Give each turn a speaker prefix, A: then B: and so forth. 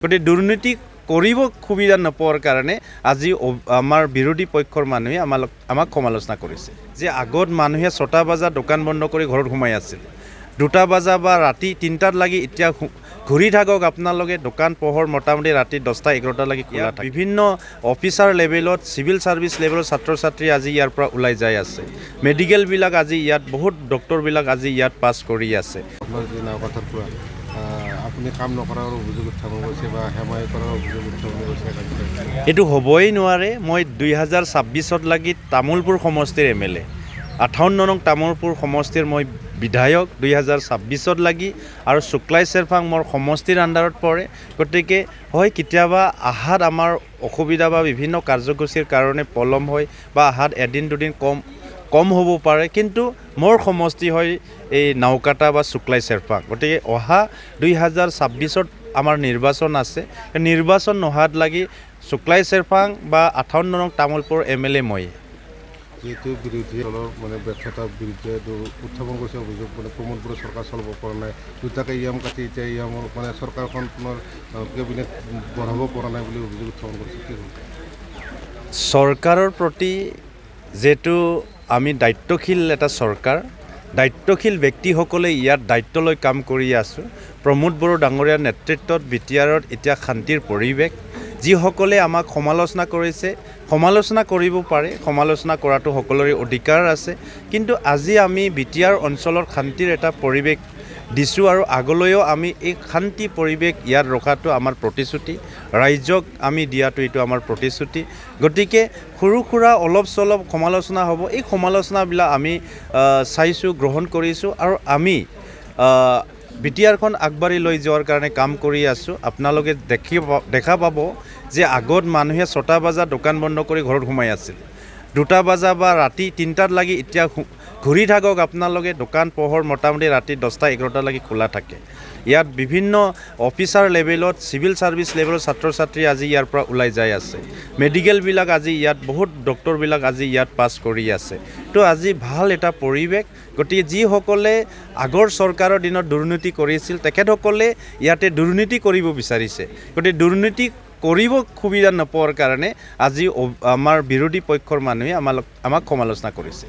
A: গতিকে দুৰ্নীতি কৰিব সুবিধা নোপোৱাৰ কাৰণে আজি আমাৰ বিৰোধী পক্ষৰ মানুহে আমাক সমালোচনা কৰিছে যে আগত মানুহে 6টা বজাত দোকান বন্ধ কৰি ঘৰত সোমাই আছিল, 2টা বজা বা ৰাতি 3টাত লাগি এতিয়া ঘূৰি থাকক আপোনালোকে দোকান পোহৰ মোটামুটি ৰাতি 10টা 11টা লাগি খোলা থাকে। বিভিন্ন অফিচাৰ লেভেলত চিভিল ছাৰ্ভিচ লেভেলৰ ছাত্ৰ ছাত্ৰী আজি ইয়াৰ পৰা ওলাই যাই আছে, মেডিকেলবিলাক আজি ইয়াত বহুত ডক্টৰবিলাক আজি ইয়াত পাছ কৰি আছে।
B: আপুনি কাম নকৰাৰ অভিযোগ উত্থাপন কৰিছে বা হেমাই কৰাৰ অভিযোগ উত্থাপন কৰিছে।
A: এইটো হ'বই নোৱাৰে। মই 2026ত লাগি তামোলপুৰ সমষ্টিৰ MLA, 58 নং তামোলপুৰ সমষ্টিৰ মই বিধায়ক 2026ত লাগি, আৰু শুক্লাই চেৰফাং মোৰ সমষ্টিৰ আণ্ডাৰত পৰে। গতিকে হয় কেতিয়াবা আহাত আমাৰ অসুবিধা বা বিভিন্ন কাৰ্যসূচীৰ কাৰণে পলম হয় বা আহাত এদিন দুদিন কম হ'ব পাৰে, কিন্তু মোৰ সমষ্টি হয় এই নাওকাটা বা শুক্লাই চেৰফাং। গতিকে অহা 2026ত আমাৰ নিৰ্বাচন আছে, নিৰ্বাচন নোহোৱাত লাগি শুক্লাই চেৰফাং বা 58 নং তামোলপুৰ MLA মই।
B: যিহেতু বিৰোধী দলৰ ব্যৰ্থতাৰ বিৰুদ্ধে উত্থাপন কৰিছে অভিযোগ, প্ৰমোদপুৰৰ চৰকাৰ চলাব পৰা নাই, দুটাকে ইয়াম কাটি এতিয়া ইয়ামৰ চৰকাৰখন পুনৰ কেবিনেট বঢ়াব পৰা নাই বুলি অভিযোগ উত্থাপন কৰিছে। কি
A: চৰকাৰৰ প্ৰতি যিহেতু আমি দায়িত্বশীল এটা চৰকাৰ, দায়িত্বশীল ব্যক্তিসকলে ইয়াত দায়িত্ব লৈ কাম কৰি আছোঁ। প্ৰমোদ বড়ো ডাঙৰীয়াৰ নেতৃত্বত BTRত এতিয়া শান্তিৰ পৰিৱেশ। যিসকলে আমাক সমালোচনা কৰিছে, সমালোচনা কৰিব পাৰে, সমালোচনা কৰাটো সকলোৰে অধিকাৰ আছে, কিন্তু আজি আমি BTR অঞ্চলৰ শান্তিৰ এটা পৰিৱেশ দিছোঁ আৰু আগলৈও আমি এই শান্তি পৰিৱেশ ইয়াত ৰখাটো আমাৰ প্ৰতিশ্ৰুতি, ৰাইজক আমি দিয়াটো এইটো আমাৰ প্ৰতিশ্ৰুতি। গতিকে সৰু সুৰা অলপ চলপ সমালোচনা হ'ব, এই সমালোচনাবিলাক আমি চাইছোঁ, গ্ৰহণ কৰিছোঁ, আৰু আমি BTRখন আগবাঢ়ি লৈ যোৱাৰ কাৰণে কাম কৰি আছোঁ। আপোনালোকে দেখা পাব যে আগত মানুহে 6টা বজাত দোকান বন্ধ কৰি ঘৰত সোমাই আছিল, 2টা বজা বা ৰাতি 3টাত লাগি এতিয়া ঘূৰি থাকক আপোনালোকে দোকান পোহৰ মোটামুটি ৰাতি 10টা 11টা লাগি খোলা থাকে। ইয়াত বিভিন্ন অফিচাৰ লেভেলত চিভিল ছাৰ্ভিচ লেভেলৰ ছাত্ৰ ছাত্ৰী আজি ইয়াৰ পৰা ওলাই যাই আছে, মেডিকেলবিলাক আজি ইয়াত বহুত ডক্টৰবিলাক আজি ইয়াত পাছ কৰি আছে। তো আজি ভাল এটা পৰিৱেশ। গতিকে যিসকলে আগৰ চৰকাৰৰ দিনত দুৰ্নীতি কৰিছিল তেখেতসকলে ইয়াতে দুৰ্নীতি কৰিব বিচাৰিছে। গতিকে দুৰ্নীতি কৰিব সুবিধা নোপোৱাৰ কাৰণে আজি আমাৰ বিৰোধী পক্ষৰ মানুহে আমাক সমালোচনা কৰিছে।